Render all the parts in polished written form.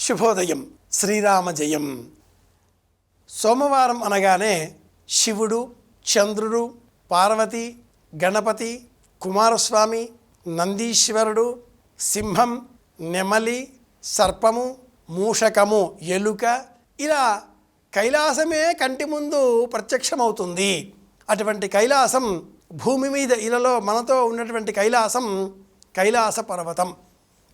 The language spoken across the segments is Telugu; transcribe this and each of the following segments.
శుభోదయం. శ్రీరామ జయం. సోమవారం అనగానే శివుడు, చంద్రుడు, పార్వతి, గణపతి, కుమారస్వామి, నందీశ్వరుడు, సింహం, నెమలి, సర్పము, మూషకము, ఎలుక, ఇలా కైలాసమే కంటి ముందు ప్రత్యక్షమవుతుంది. అటువంటి కైలాసం భూమి మీద ఇలలో మనతో ఉన్నటువంటి కైలాసం కైలాస పర్వతం.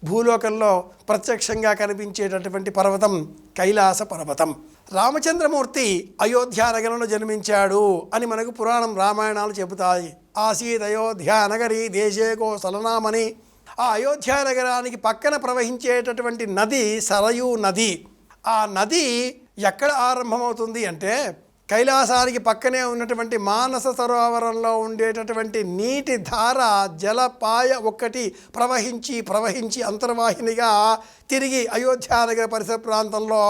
భూలోకంలో ప్రత్యక్షంగా కనిపించేటటువంటి పర్వతం కైలాస పర్వతం. రామచంద్రమూర్తి అయోధ్యానగరంలో జన్మించాడు అని మనకు పురాణం రామాయణాలు చెబుతాయి. ఆసీత్ అయోధ్యానగరి దేశే కోసలనామని. ఆ అయోధ్యానగరానికి పక్కన ప్రవహించేటటువంటి నది సరయూ నది. ఆ నది ఎక్కడ ఆరంభమవుతుంది అంటే కైలాసానికి పక్కనే ఉన్నటువంటి మానస సరోవరంలో ఉండేటటువంటి నీటి ధార జలపాయ ఒక్కటి ప్రవహించి అంతర్వాహినిగా తిరిగి అయోధ్యానగర పరిసర ప్రాంతంలో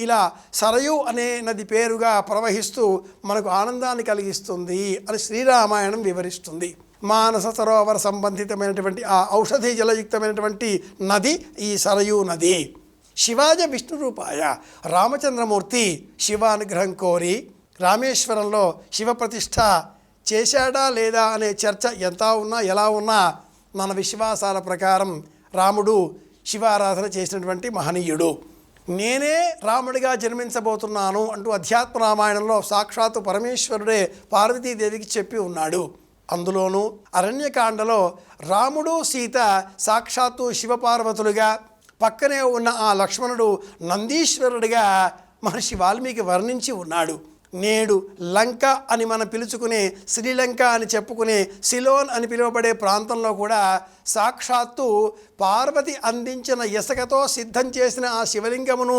ఇలా సరయూ అనే నది పేరుగా ప్రవహిస్తూ మనకు ఆనందాన్ని కలిగిస్తుంది అని శ్రీరామాయణం వివరిస్తుంది. మానస సరోవర సంబంధితమైనటువంటి ఆ ఔషధి జలయుక్తమైనటువంటి నది ఈ సరయూ నది. శివాజ విష్ణు రూపాయ రామచంద్రమూర్తి శివానుగ్రహం కోరి రామేశ్వరంలో శివప్రతిష్ఠ చేశాడా లేదా అనే చర్చ ఎలా ఉన్నా మన విశ్వాసాల ప్రకారం రాముడు శివారాధన చేసినటువంటి మహనీయుడు. నేనే రాముడిగా జన్మించబోతున్నాను అంటూ అధ్యాత్మ రామాయణంలో సాక్షాత్తు పరమేశ్వరుడే పార్వతీదేవికి చెప్పి ఉన్నాడు. అందులోనూ అరణ్యకాండలో రాముడు సీత సాక్షాత్తు శివపార్వతులుగా, పక్కనే ఉన్న ఆ లక్ష్మణుడు నందీశ్వరుడిగా మహర్షి వాల్మీకి వర్ణించి ఉన్నాడు. నేడు లంక అని మనం పిలుచుకునే శ్రీలంక అని చెప్పుకునే సిలోన్ అని పిలువబడే ప్రాంతంలో కూడా సాక్షాత్తు పార్వతి అందించిన ఇసుకతో సిద్ధం చేసిన ఆ శివలింగమును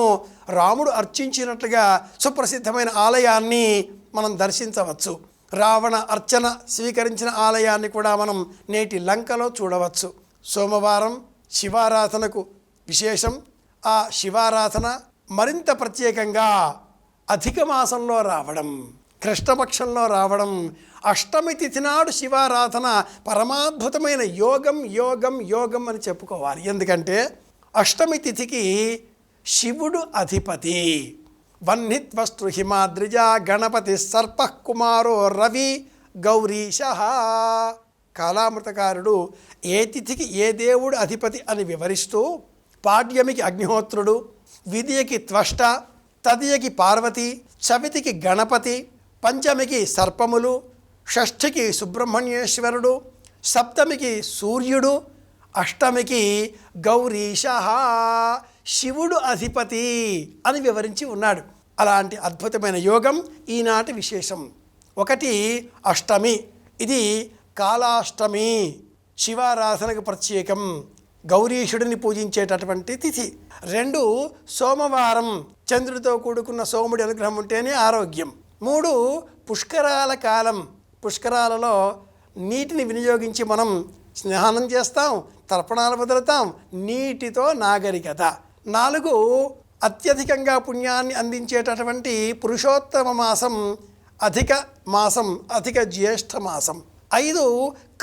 రాముడు అర్చించినట్లుగా సుప్రసిద్ధమైన ఆలయాన్ని మనం దర్శించవచ్చు. రావణ అర్చన స్వీకరించిన ఆలయాన్ని కూడా మనం నేటి లంకలో చూడవచ్చు. సోమవారం శివారాధనకు విశేషం. ఆ శివారాధన మరింత ప్రత్యేకంగా అధిక మాసంలో రావడం, కృష్ణపక్షంలో రావడం, అష్టమి తిథి నాడు శివారాధన పరమాద్భుతమైన యోగం అని చెప్పుకోవాలి. ఎందుకంటే అష్టమి తిథికి శివుడు అధిపతి. వహ్నిత్వస్తు హిమాద్రిజ గణపతి సర్ప కుమారో రవి గౌరీశ. కాలామృతకారుడు ఏ తిథికి ఏ దేవుడు అధిపతి అని వివరిస్తూ పాడ్యమికి అగ్నిహోత్రుడు, విద్యకి త్వష్ట, తదియకి పార్వతి, చవితికి గణపతి, పంచమికి సర్పములు, షష్ఠికి సుబ్రహ్మణ్యేశ్వరుడు, సప్తమికి సూర్యుడు, అష్టమికి గౌరీశ, శివుడు అధిపతి అని వివరించి ఉన్నాడు. అలాంటి అద్భుతమైన యోగం ఈనాటి విశేషం. ఒకటి అష్టమి, ఇది కాలాష్టమి, శివారాధనకు ప్రత్యేకం, గౌరీశుడిని పూజించేటటువంటి తిథి. 2 సోమవారం, చంద్రుడితో కూడుకున్న సోముడి అనుగ్రహం ఉంటేనే ఆరోగ్యం. 3 పుష్కరాల కాలం, పుష్కరాలలో నీటిని వినియోగించి మనం స్నానం చేస్తాం, తర్పణాలు వదులుతాం, నీటితో నాగరికత. 4 అత్యధికంగా పుణ్యాన్ని అందించేటటువంటి పురుషోత్తమ మాసం, అధిక జ్యేష్ఠ మాసం. 5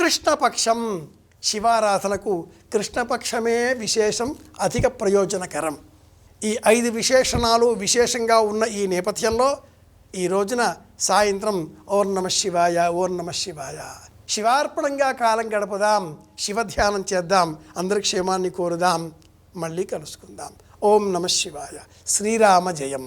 కృష్ణపక్షం, శివారాధనకు కృష్ణపక్షమే విశేషం, అధిక ప్రయోజనకరం. ఈ 5 విశేషణాలు విశేషంగా ఉన్న ఈ నేపథ్యంలో ఈ రోజున సాయంత్రం ఓం నమః శివాయ శివార్పణంగా కాలం గడపదాం, శివధ్యానం చేద్దాం, అందరి క్షేమాన్ని కోరుదాం. మళ్ళీ కలుసుకుందాం. ఓం నమః శివాయ. శ్రీరామ జయం.